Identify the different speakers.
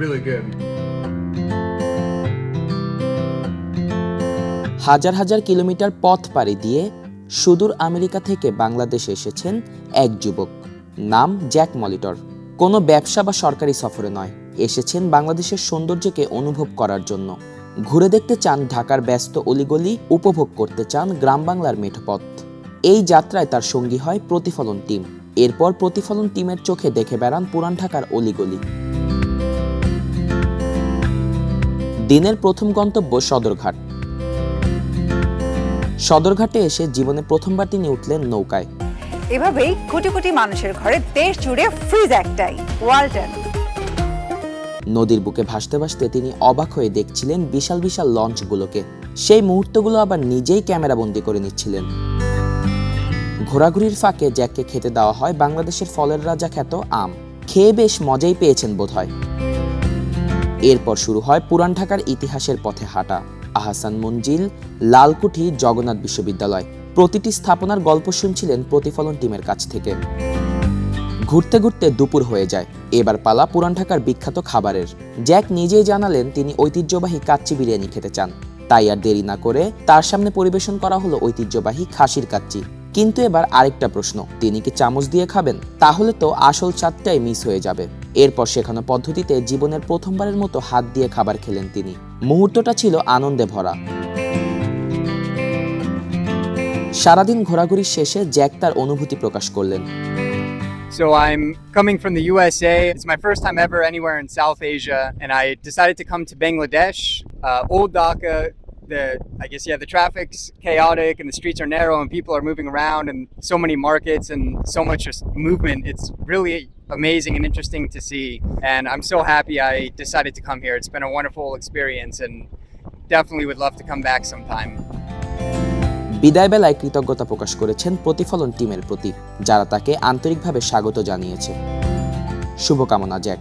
Speaker 1: really good.
Speaker 2: হাজার হাজার kilometre পথ পাড়ি দিয়ে সুদূর আমেরিকা থেকে বাংলাদেশে এসেছেন এক যুবক, নাম জ্যাক মলিটর। কোনো ব্যবসা বা সরকারি সফরে নয়, এসেছেন বাংলাদেশের সৌন্দর্যকে অনুভব করার জন্য। ঘুরে দেখতে চান ঢাকার ব্যস্ত অলিগলি, উপভোগ করতে চান গ্রাম বাংলার মেঠোপথ। এই যাত্রায় তার সঙ্গী হয় প্রতিফলন টিম। এরপর প্রতিফলন টিমের চোখে দেখে বেড়ান পুরান ঢাকার অলিগলি। দিনের প্রথম গন্তব্য সদরঘাট। সদরঘাটে এসে জীবনে প্রথমবার তিনি উঠলেন নৌকায়।
Speaker 3: এভাবেই কোটি কোটি মানুষের ঘরে দেশ জুড়ে ফ্রিজ একটাই, ওয়ালটন।
Speaker 2: নদীর বুকে ভাসতে ভাসতে তিনি অবাক হয়ে দেখছিলেন বিশাল বিশাল লঞ্চগুলোকে। সেই মুহূর্তগুলো আবার নিজেই ক্যামেরাবন্দি করে নিচ্ছিলেন। ঘোরাঘুরির ফাঁকে জ্যাককে খেতে দেওয়া হয় বাংলাদেশের ফলের রাজা খ্যাত আম। খেয়ে বেশ মজাই পেয়েছেন বোধহয়। এরপর শুরু হয় পুরান ঢাকার ইতিহাসের পথে হাঁটা। আহসান মঞ্জিল, লালকুঠি, জগন্নাথ বিশ্ববিদ্যালয়, প্রতিটি স্থাপনার গল্প শুনছিলেন প্রতিফলন টিমের কাছ থেকে। ঘুরতে ঘুরতে দুপুর হয়ে যায়। এবার পালা পুরান ঢাকার বিখ্যাত খাবারের। জ্যাক নিজেই জানালেন তিনি ঐতিহ্যবাহী কাচ্চি বিরিয়ানি খেতে চান। তাই আর দেরি না করে তার সামনে পরিবেশন করা হলো ঐতিহ্যবাহী খাসির কাচ্চি। কিন্তু এবার আরেকটা প্রশ্ন, তিনি কি চামচ দিয়ে খাবেন? তাহলে তো আসল স্বাদটাই মিস হয়ে যাবে। এরপর শেখানো পদ্ধতিতে জীবনের প্রথমবারের মতো হাত দিয়ে খাবার খেলেন তিনি। মুহূর্তটা ছিল আনন্দে ভরা। সারাদিন ঘোরাঘুরি শেষে জ্যাক তার অনুভূতি প্রকাশ করলেন।
Speaker 4: So I'm coming from the USA. It's my first time ever anywhere in South Asia, and I decided to come to Bangladesh. Old Dhaka, the traffic's chaotic and the streets are narrow and people are moving around and so many markets and so much just movement. It's really amazing and interesting to see, and I'm so happy I decided to come here. It's been a wonderful experience and definitely would love to come back sometime.
Speaker 2: বিদায় বেলায় কৃতজ্ঞতা প্রকাশ করেছেন প্রতিফলন টিমের প্রতি, যারা তাকে আন্তরিকভাবে স্বাগত জানিয়েছে। শুভকামনা জ্যাক।